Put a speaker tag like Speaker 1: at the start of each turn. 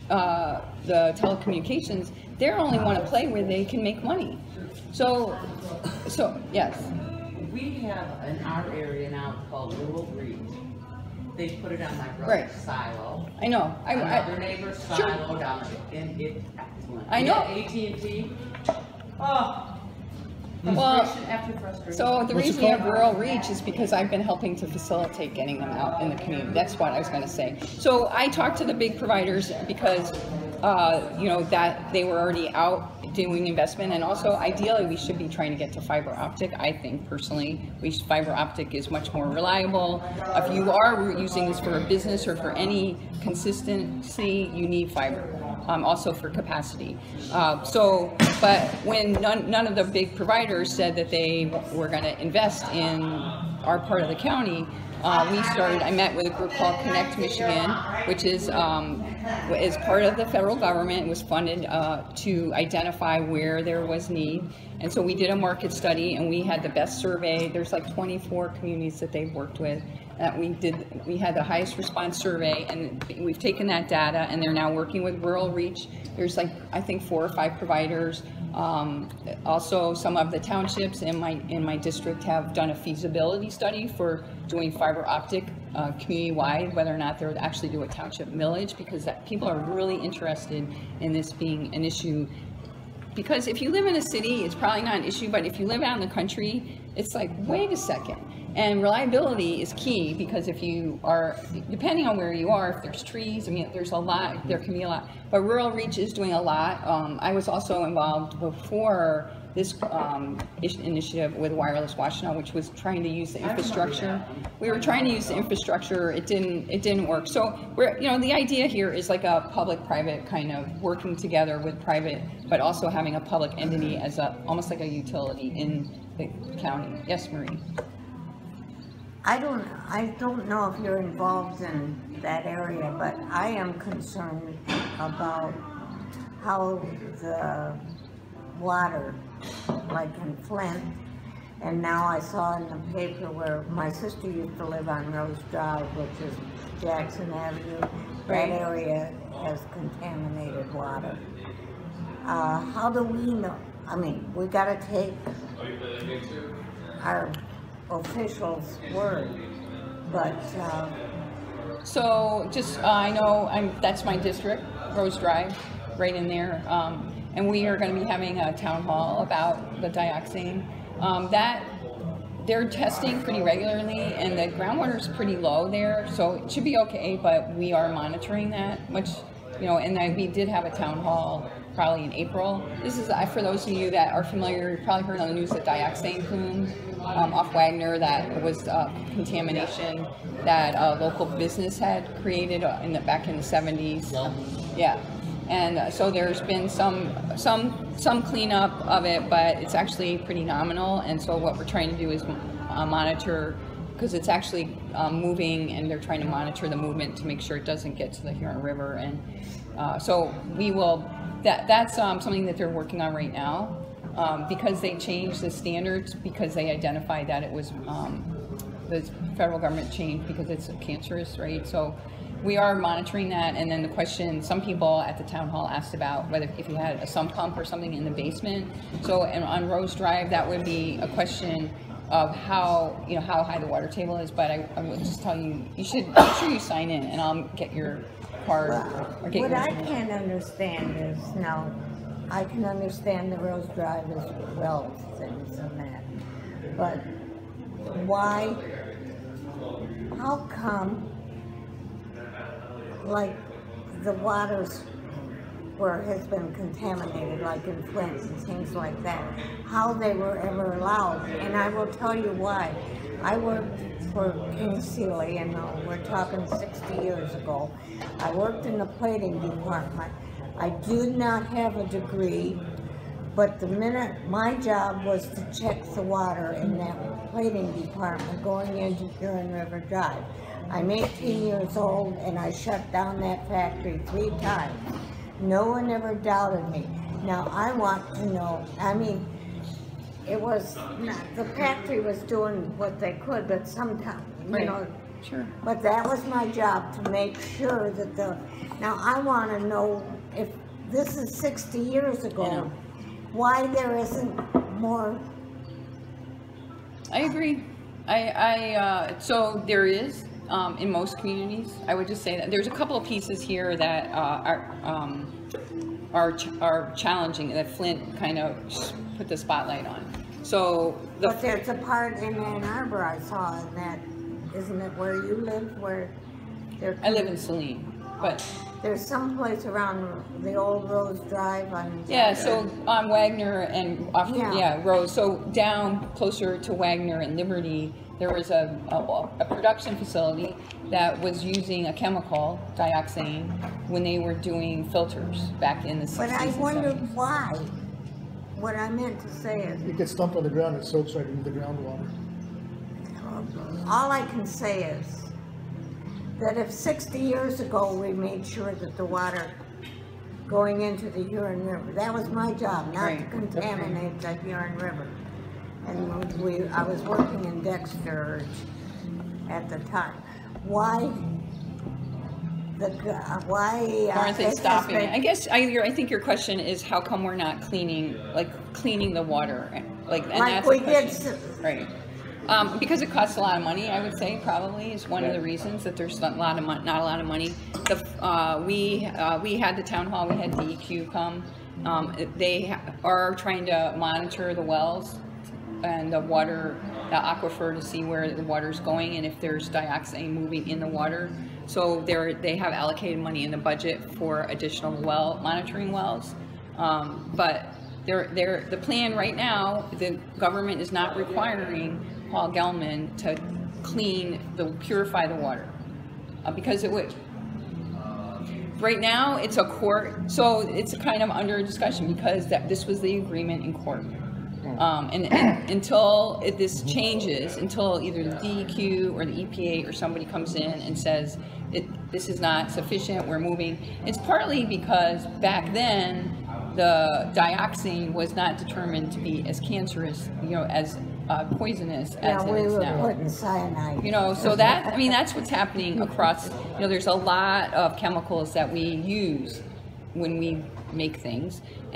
Speaker 1: the telecommunications, they only want to play where they can make money. So yes.
Speaker 2: We have in our area now called Rural Reach. They put it on my brother's
Speaker 1: Right.
Speaker 2: silo.
Speaker 1: I know.
Speaker 2: Another neighbor's
Speaker 1: Sure.
Speaker 2: silo down there, and it's excellent.
Speaker 1: I know.
Speaker 2: AT&T. Oh.
Speaker 1: Well,
Speaker 2: Frustration after frustration.
Speaker 1: so the reason we have Rural Reach is because I've been helping to facilitate getting them out in the community. That's what I was going to say. So I talked to the big providers because, you know, that they were already out doing investment, and also ideally we should be trying to get to fiber optic. I think personally, fiber optic is much more reliable. If you are using this for a business or for any consistency, you need fiber. Also for capacity. But when none of the big providers said that they were going to invest in our part of the county, I met with a group called Connect Michigan, which is part of the federal government. It was funded to identify where there was need. And so we did a market study, and we had the best survey. There's like 24 communities that they've worked with. We had the highest response survey, and we've taken that data, and they're now working with Rural Reach. There's like, I think 4 or 5 providers. Also, some of the townships in my district have done a feasibility study for doing fiber optic community-wide, whether or not they would actually do a township millage, because people are really interested in this being an issue. Because if you live in a city, it's probably not an issue, but if you live out in the country, it's like, wait a second. And reliability is key, because if you are, depending on where you are, if there's trees, I mean, there's a lot, there can be a lot. But Rural Reach is doing a lot. I was also involved before this initiative with Wireless Washtenaw, which was trying to use the infrastructure. We were trying to use the infrastructure. It didn't work. So the idea here is like a public-private kind of working together with private, but also having a public entity as almost like a utility in the county. Yes, Marie.
Speaker 3: I don't know if you're involved in that area, but I am concerned about how the water, like in Flint, and now I saw in the paper where my sister used to live on Rose Drive, which is Jackson Avenue.
Speaker 1: Right.
Speaker 3: That area has contaminated water. How do we know? I mean, we got to take our officials' word, but
Speaker 1: so just I know that's my district, Rose Drive, right in there, and we are going to be having a town hall about the dioxane. That they're testing pretty regularly, and the groundwater is pretty low there, so it should be okay. But we are monitoring that much, and then we did have a town hall probably in April. This is, for those of you that are familiar, you probably heard on the news that dioxane plume off Wagner, that was contamination that a local business had created back in the 70s. Yeah, and so there's been some cleanup of it, but it's actually pretty nominal. And so what we're trying to do is monitor, because it's actually moving, and they're trying to monitor the movement to make sure it doesn't get to the Huron River. And so we will. That's something that they're working on right now, because they changed the standards, because they identified that it was the federal government changed because it's cancerous, right? So we are monitoring that. And then the question, some people at the town hall asked about whether if you had a sump pump or something in the basement. So and on Rose Drive, that would be a question of how high the water table is. But I would just tell you, you should make sure you sign in, and I'll get your card. Or get
Speaker 3: what I can't understand is, now, I can understand the Rose Drive is well things and that, but why, how come, like, the waters where it has been contaminated, like in Flint and things like that, how they were ever allowed? And I will tell you why. I worked for King Sealy, and we're talking 60 years ago. I worked in the plating department. I did not have a degree, but the minute my job was to check the water in that plating department going into Huron River Drive. I'm 18 years old, and I shut down that factory 3 times. No one ever doubted me. Now I want to know, I mean, it was not, the factory was doing what they could, but sometimes,
Speaker 1: Sure.
Speaker 3: But that was my job, to make sure that now I want to know, if this is 60 years ago, why there isn't more.
Speaker 1: I agree. So there is, in most communities, I would just say that there's a couple of pieces here that are challenging, that Flint kind of put the spotlight on. So
Speaker 3: but there's a part in Ann Arbor I saw, in that, isn't it where you live, where
Speaker 1: I live in Saline, but
Speaker 3: there's some place around the old Rose Drive on.
Speaker 1: Yeah, so on Wagner and off, Rose. So down closer to Wagner and Liberty, there was a production facility that was using a chemical, dioxane, when they were doing filters back in the 60s.
Speaker 3: But I wondered why. What I meant to say is,
Speaker 4: It gets dumped on the ground, it soaks right into the groundwater.
Speaker 3: all I can say is that if 60 years ago we made sure that the water going into the Huron River, that was my job, not to contaminate the Huron River. And I was working in Dexter at the time. Why
Speaker 1: aren't they stopping it? I guess I think your question is, how come we're not cleaning the water, and that's
Speaker 3: we
Speaker 1: the
Speaker 3: did,
Speaker 1: right? Because it costs a lot of money, I would say, probably is one of the reasons that there's not a lot of money. We had the town hall, we had DEQ come. They are trying to monitor the wells and the water, the aquifer, to see where the water's going and if there's dioxane moving in the water. So they have allocated money in the budget for additional monitoring wells. But the plan right now, the government is not requiring Paul Gelman to purify the water, because it would. Right now, it's a court, so it's kind of under discussion, because this was the agreement in court. And until this changes, until either the DEQ or the EPA or somebody comes in and says this is not sufficient, we're moving. It's partly because back then the dioxane was not determined to be as cancerous, as poisonous as it is now.
Speaker 3: We were putting cyanide.
Speaker 1: So that's what's happening across. There's a lot of chemicals that we use when we make things,